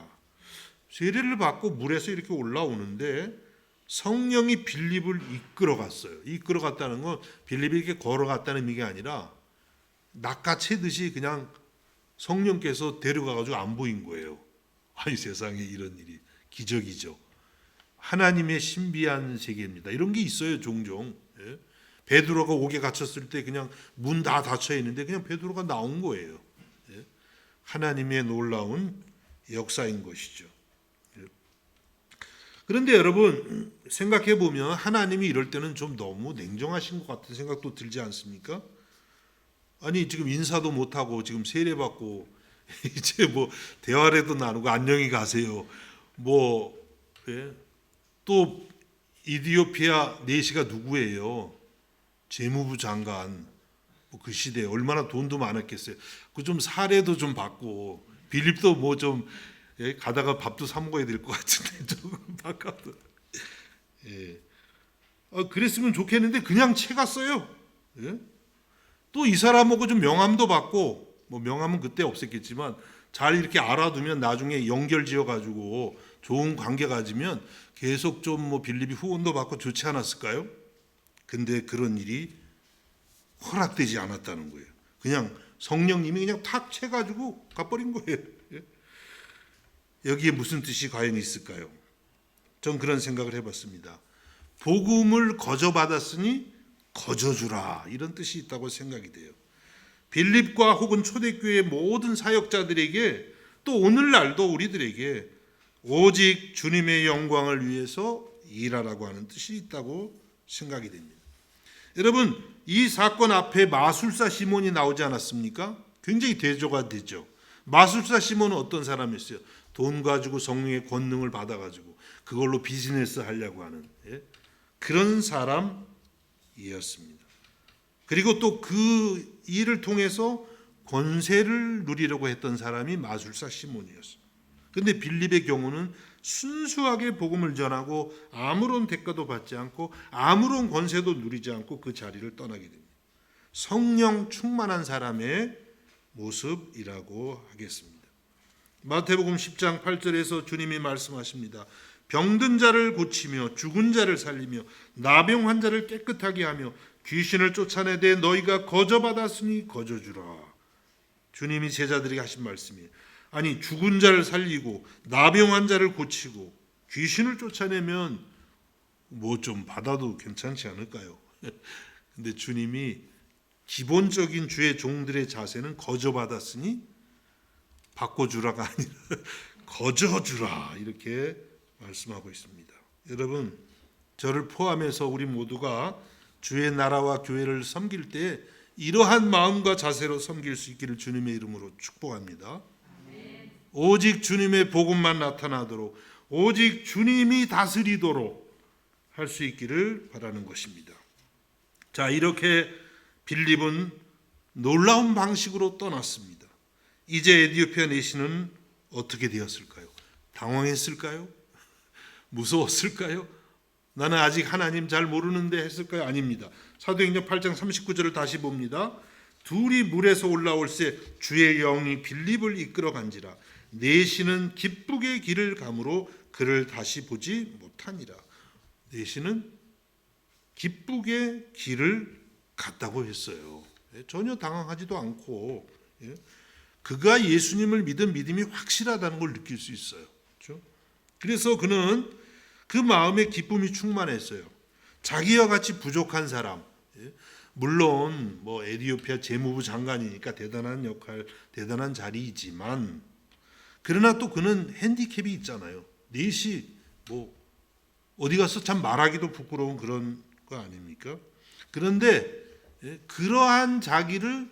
세례를 받고 물에서 이렇게 올라오는데 성령이 빌립을 이끌어 갔어요. 이끌어 갔다는 건 빌립이 이렇게 걸어갔다는 의미가 아니라 낚아채듯이 그냥 성령께서 데려가가지고 안 보인 거예요. 아니, 세상에 이런 일이 기적이죠. 하나님의 신비한 세계입니다. 이런 게 있어요, 종종. 예? 베드로가 옥에 갇혔을 때 그냥 문 다 닫혀 있는데 그냥 베드로가 나온 거예요. 예? 하나님의 놀라운 역사인 것이죠. 예? 그런데 여러분 생각해 보면 하나님이 이럴 때는 좀 너무 냉정하신 것 같은 생각도 들지 않습니까? 아니, 지금 인사도 못하고 지금 세례받고 이제 대화라도 나누고 안녕히 가세요. 예? 또 이디오피아 내시가 누구예요? 재무부 장관. 그 시대에 얼마나 돈도 많았겠어요. 그 좀 사례도 좀 받고 빌립도 좀 가다가 밥도 사 먹어야 될 것 같은데 좀 바꿔도. 예. 그랬으면 좋겠는데 그냥 채 갔어요. 예? 또 이 사람하고 좀 명함도 받고, 명함은 그때 없었겠지만 잘 이렇게 알아두면 나중에 연결 지어가지고 좋은 관계 가지면 계속 좀 빌립이 후원도 받고 좋지 않았을까요? 근데 그런 일이 허락되지 않았다는 거예요. 그냥 성령님이 그냥 탁 채가지고 가버린 거예요. 여기에 무슨 뜻이 과연 있을까요? 전 그런 생각을 해봤습니다. 복음을 거저받았으니 거저주라, 이런 뜻이 있다고 생각이 돼요. 빌립과 혹은 초대교회의 모든 사역자들에게 또 오늘날도 우리들에게 오직 주님의 영광을 위해서 일하라고 하는 뜻이 있다고 생각이 됩니다. 여러분, 이 사건 앞에 마술사 시몬이 나오지 않았습니까? 굉장히 대조가 되죠. 마술사 시몬은 어떤 사람이었어요? 돈 가지고 성령의 권능을 받아가지고 그걸로 비즈니스 하려고 하는 그런 사람이었습니다. 그리고 또 그 일을 통해서 권세를 누리려고 했던 사람이 마술사 시몬이었어요. 그런데 빌립의 경우는 순수하게 복음을 전하고 아무런 대가도 받지 않고 아무런 권세도 누리지 않고 그 자리를 떠나게 됩니다. 성령 충만한 사람의 모습이라고 하겠습니다. 마태복음 10장 8절에서 주님이 말씀하십니다. 병든 자를 고치며 죽은 자를 살리며 나병 환자를 깨끗하게 하며 귀신을 쫓아내되 너희가 거저받았으니 거저주라. 주님이 제자들에게 하신 말씀이에요. 아니, 죽은 자를 살리고 나병 환자를 고치고 귀신을 쫓아내면 뭐 좀 받아도 괜찮지 않을까요? 근데 주님이 기본적인 주의 종들의 자세는 거저받았으니 바꿔주라가 아니라 거저주라 이렇게 말씀하고 있습니다. 여러분, 저를 포함해서 우리 모두가 주의 나라와 교회를 섬길 때 이러한 마음과 자세로 섬길 수 있기를 주님의 이름으로 축복합니다. 오직 주님의 복음만 나타나도록, 오직 주님이 다스리도록 할 수 있기를 바라는 것입니다. 자, 이렇게 빌립은 놀라운 방식으로 떠났습니다. 이제 에디오피아 내시는 어떻게 되었을까요? 당황했을까요? 무서웠을까요? 나는 아직 하나님 잘 모르는데 했을까요? 아닙니다. 사도행전 8장 39절을 다시 봅니다. 둘이 물에서 올라올새 주의 영이 빌립을 이끌어 간지라. 내시는 기쁘게 길을 가므로 그를 다시 보지 못하니라. 내시는 기쁘게 길을 갔다고 했어요. 전혀 당황하지도 않고 그가 예수님을 믿은 믿음이 확실하다는 걸 느낄 수 있어요. 그렇죠? 그래서 그는 그 마음에 기쁨이 충만했어요. 자기와 같이 부족한 사람, 물론 뭐 에디오피아 재무부 장관이니까 대단한 역할, 대단한 자리이지만 그러나 또 그는 핸디캡이 있잖아요. 넷이 뭐 어디 가서 참 말하기도 부끄러운 그런 거 아닙니까? 그런데 그러한 자기를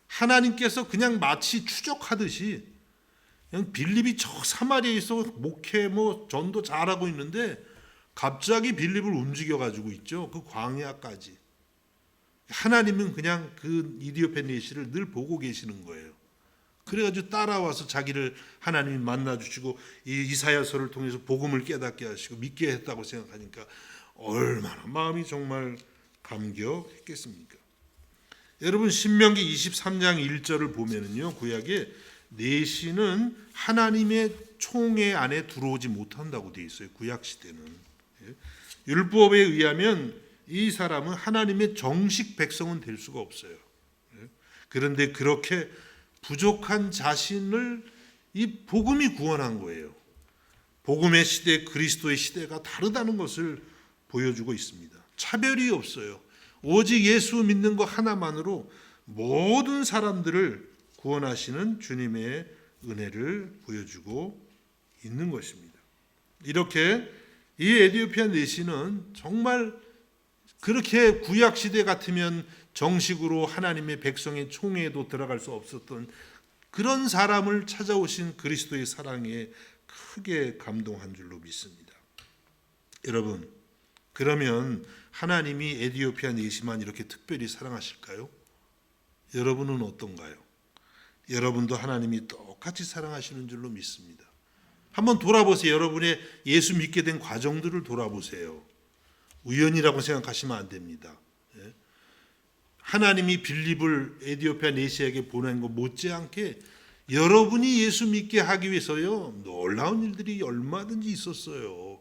하나님께서 그냥 마치 추적하듯이 그냥 빌립이 저 사마리아에서 목회 뭐 전도 잘하고 있는데 갑자기 빌립을 움직여 가지고 있죠. 그 광야까지. 하나님은 그냥 그 이디오페 내시를 늘 보고 계시는 거예요. 그래가지고 따라와서 자기를 하나님이 만나주시고 이 이사야서를 통해서 복음을 깨닫게 하시고 믿게 했다고 생각하니까 얼마나 마음이 정말 감격했겠습니까? 여러분, 신명기 23장 1절을 보면은요, 구약에 내시는 하나님의 총회 안에 들어오지 못한다고 되어 있어요. 구약 시대는. 율법에 의하면 이 사람은 하나님의 정식 백성은 될 수가 없어요. 그런데 그렇게 부족한 자신을 이 복음이 구원한 거예요. 복음의 시대, 그리스도의 시대가 다르다는 것을 보여주고 있습니다. 차별이 없어요. 오직 예수 믿는 것 하나만으로 모든 사람들을 구원하시는 주님의 은혜를 보여주고 있는 것입니다. 이렇게 이 에디오피아 내시는 정말 그렇게 구약 시대 같으면 정식으로 하나님의 백성의 총회에도 들어갈 수 없었던 그런 사람을 찾아오신 그리스도의 사랑에 크게 감동한 줄로 믿습니다. 여러분, 그러면 하나님이 에디오피아 내시만 이렇게 특별히 사랑하실까요? 여러분은 어떤가요? 여러분도 하나님이 똑같이 사랑하시는 줄로 믿습니다. 한번 돌아보세요. 여러분의 예수 믿게 된 과정들을 돌아보세요. 우연이라고 생각하시면 안 됩니다. 하나님이 빌립을 에디오피아 내시에게 보낸 것 못지않게 여러분이 예수 믿게 하기 위해서요, 놀라운 일들이 얼마든지 있었어요.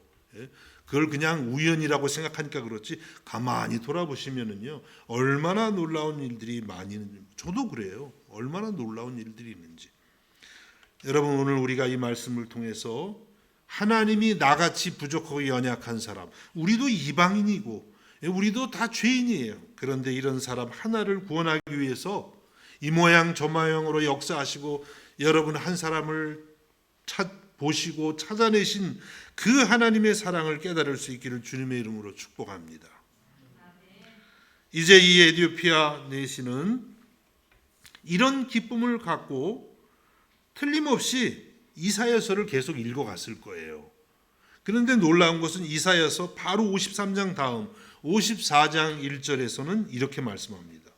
그걸 그냥 우연이라고 생각하니까 그렇지 가만히 돌아보시면은요, 얼마나 놀라운 일들이 많이 있는지, 저도 그래요. 얼마나 놀라운 일들이 있는지. 여러분, 오늘 우리가 이 말씀을 통해서 하나님이 나같이 부족하고 연약한 사람, 우리도 이방인이고 우리도 다 죄인이에요. 그런데 이런 사람 하나를 구원하기 위해서 이 모양 저 모양으로 역사하시고 여러분 한 사람을 보시고 찾아내신 그 하나님의 사랑을 깨달을 수 있기를 주님의 이름으로 축복합니다. 이제 이 에티오피아 내시는 이런 기쁨을 갖고 틀림없이 이사야서를 계속 읽어갔을 거예요. 그런데 놀라운 것은 이사야서 바로 53장 다음 54장 1절에서는 이렇게 말씀합니다.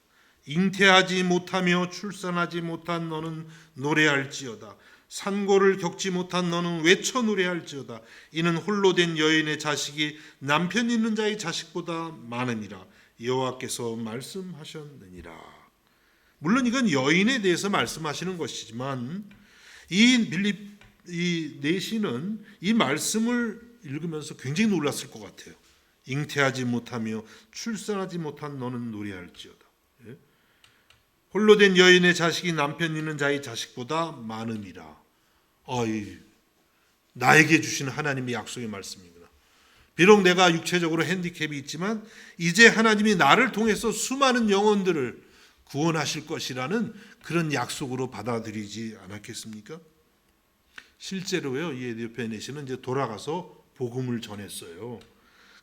잉태하지 못하며 출산하지 못한 너는 노래할지어다. 산고를 겪지 못한 너는 외쳐 노래할지어다. 이는 홀로 된 여인의 자식이 남편 있는 자의 자식보다 많음이라. 여호와께서 말씀하셨느니라. 물론 이건 여인에 대해서 말씀하시는 것이지만 이 내시는 이 말씀을 읽으면서 굉장히 놀랐을 것 같아요. 잉태하지 못하며 출산하지 못한 너는 노래할지어다. 예? 홀로 된 여인의 자식이 남편 있는 자의 자식보다 많음이라. 나에게 주신 하나님의 약속의 말씀이구나. 비록 내가 육체적으로 핸디캡이 있지만 이제 하나님이 나를 통해서 수많은 영혼들을 구원하실 것이라는 그런 약속으로 받아들이지 않았겠습니까? 실제로요, 이 에티오피아 내시는 이제 돌아가서 복음을 전했어요.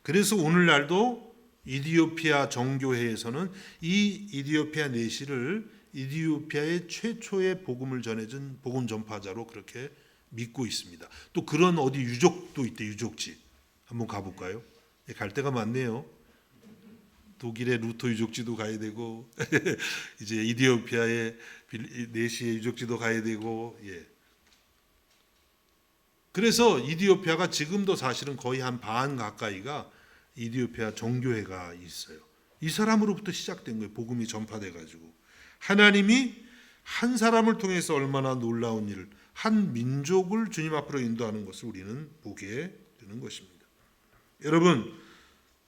그래서 오늘날도 이디오피아 정교회에서는 이 이디오피아 내시를 이디오피아의 최초의 복음을 전해준 복음 전파자로 그렇게 믿고 있습니다. 또 그런 어디 유족도 있대, 유족지. 한번 가볼까요? 갈 데가 많네요. 독일의 루터 유족지도 가야 되고 이제 이디오피아의 내시의 유족지도 가야 되고, 예. 그래서 이디오피아가 지금도 사실은 거의 한 반 가까이가 이디오피아 정교회가 있어요. 이 사람으로부터 시작된 거예요. 복음이 전파돼 가지고 하나님이 한 사람을 통해서 얼마나 놀라운 일을, 한 민족을 주님 앞으로 인도하는 것을 우리는 보게 되는 것입니다. 여러분,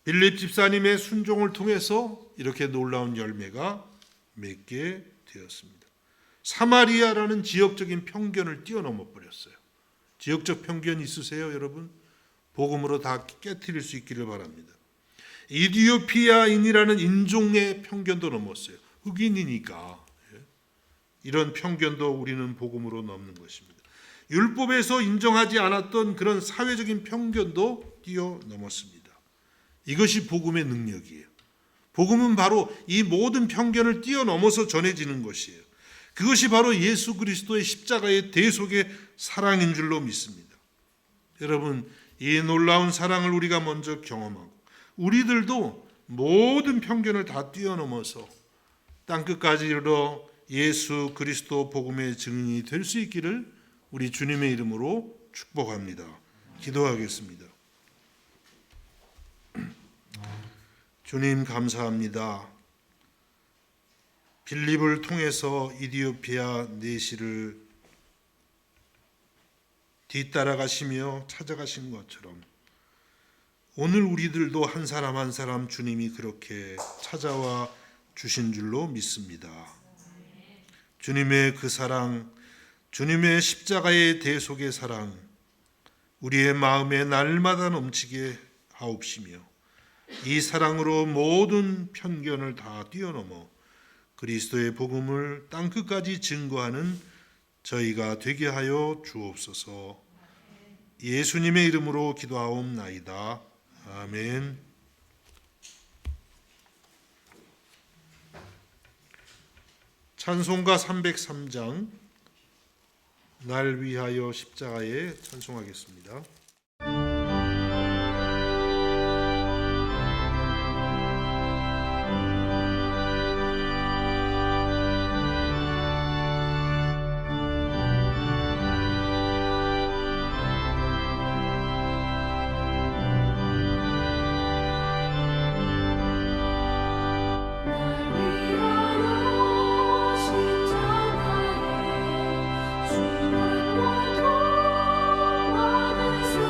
빌립 집사님의 순종을 통해서 이렇게 놀라운 열매가 맺게 되었습니다. 사마리아라는 지역적인 편견을 뛰어넘어 버렸어요. 지역적 편견 있으세요, 여러분? 복음으로 다 깨트릴 수 있기를 바랍니다. 이디오피아인이라는 인종의 편견도 넘었어요. 흑인이니까. 이런 편견도 우리는 복음으로 넘는 것입니다. 율법에서 인정하지 않았던 그런 사회적인 편견도 뛰어넘었습니다. 이것이 복음의 능력이에요. 복음은 바로 이 모든 편견을 뛰어넘어서 전해지는 것이에요. 그것이 바로 예수 그리스도의 십자가의 대속의 사랑인 줄로 믿습니다. 여러분, 이 놀라운 사랑을 우리가 먼저 경험하고 우리들도 모든 편견을 다 뛰어넘어서 땅끝까지 이르러 예수 그리스도 복음의 증인이 될 수 있기를 우리 주님의 이름으로 축복합니다. 기도하겠습니다. 주님 감사합니다. 빌립을 통해서 이디오피아 내시를 뒤따라가시며 찾아가신 것처럼 오늘 우리들도 한 사람 한 사람 주님이 그렇게 찾아와 주신 줄로 믿습니다. 주님의 그 사랑, 주님의 십자가의 대속의 사랑, 우리의 마음에 날마다 넘치게 하옵시며 이 사랑으로 모든 편견을 다 뛰어넘어 그리스도의 복음을 땅끝까지 증거하는 저희가 되게 하여 주옵소서. 예수님의 이름으로 기도하옵나이다. 아멘. 찬송가 303장 날 위하여 십자가에 찬송하겠습니다. 십자가에 죽을 고통 많은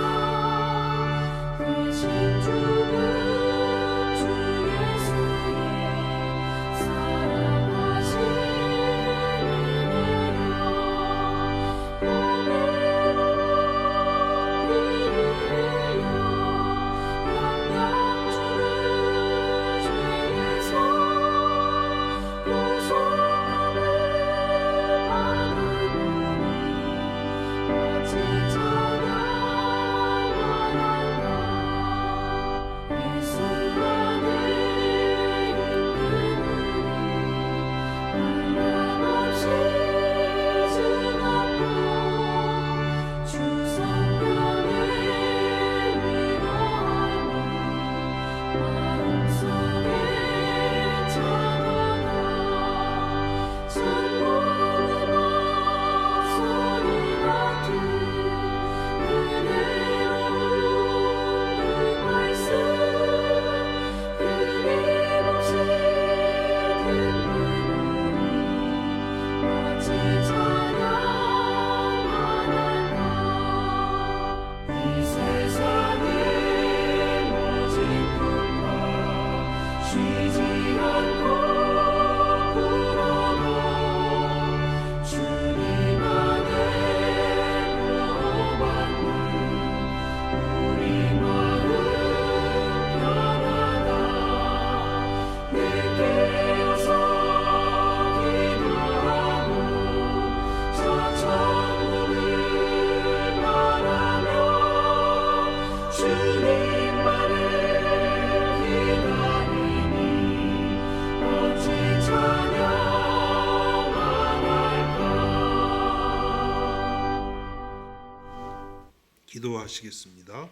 기도하시겠습니다.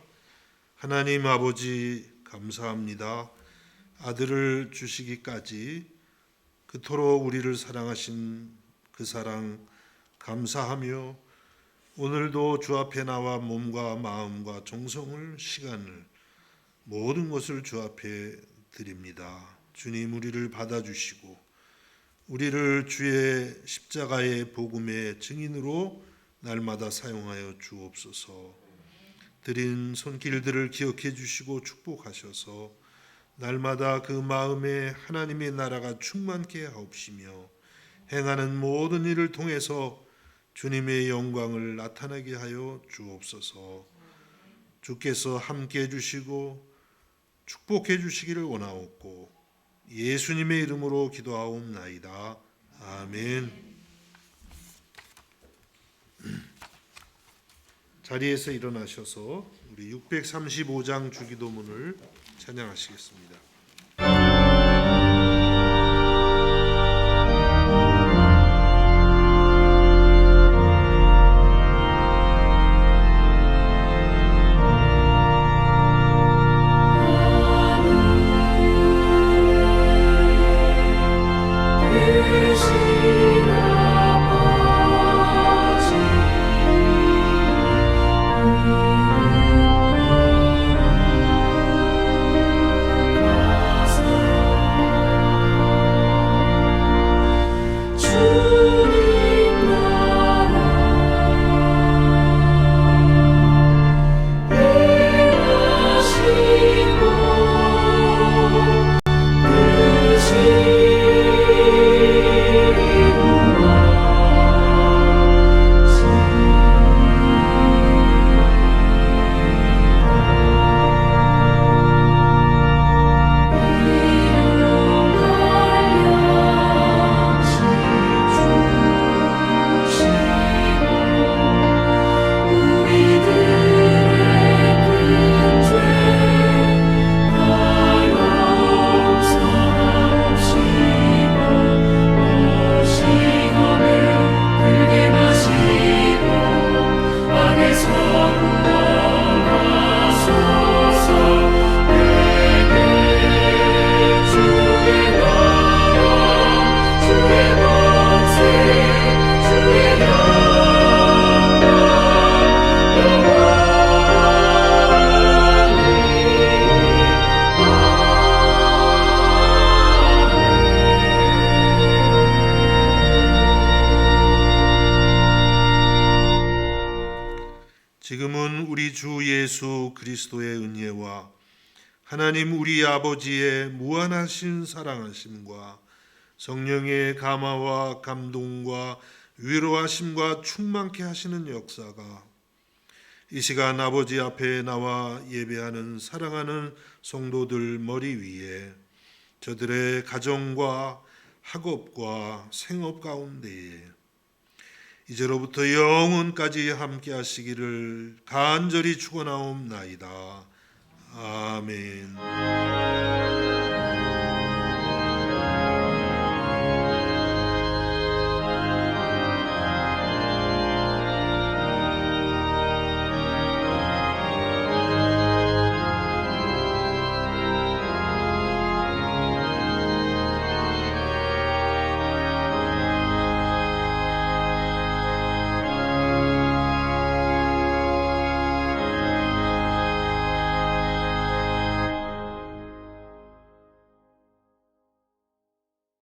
하나님 아버지 감사합니다. 아들을 주시기까지 그토록 우리를 사랑하신 그 사랑 감사하며 오늘도 주 앞에 나와 몸과 마음과 정성을 시간을 모든 것을 주 앞에 드립니다. 주님 우리를 받아주시고 우리를 주의 십자가의 복음의 증인으로 날마다 사용하여 주옵소서. 드린 손길들을 기억해 주시고 축복하셔서 날마다 그 마음에 하나님의 나라가 충만케 하옵시며 행하는 모든 일을 통해서 주님의 영광을 나타나게 하여 주옵소서. 주께서 함께 해주시고 축복해 주시기를 원하옵고 예수님의 이름으로 기도하옵나이다. 아멘. 자리에서 일어나셔서 우리 635장 주기도문을 찬양하시겠습니다. 지금은 우리 주 예수 그리스도의 은혜와 하나님 우리 아버지의 무한하신 사랑하심과 성령의 감화와 감동과 위로하심과 충만케 하시는 역사가 이 시간 아버지 앞에 나와 예배하는 사랑하는 성도들 머리 위에 저들의 가정과 학업과 생업 가운데에 이제로부터 영원까지 함께 하시기를 간절히 축원하옵나이다. 아멘.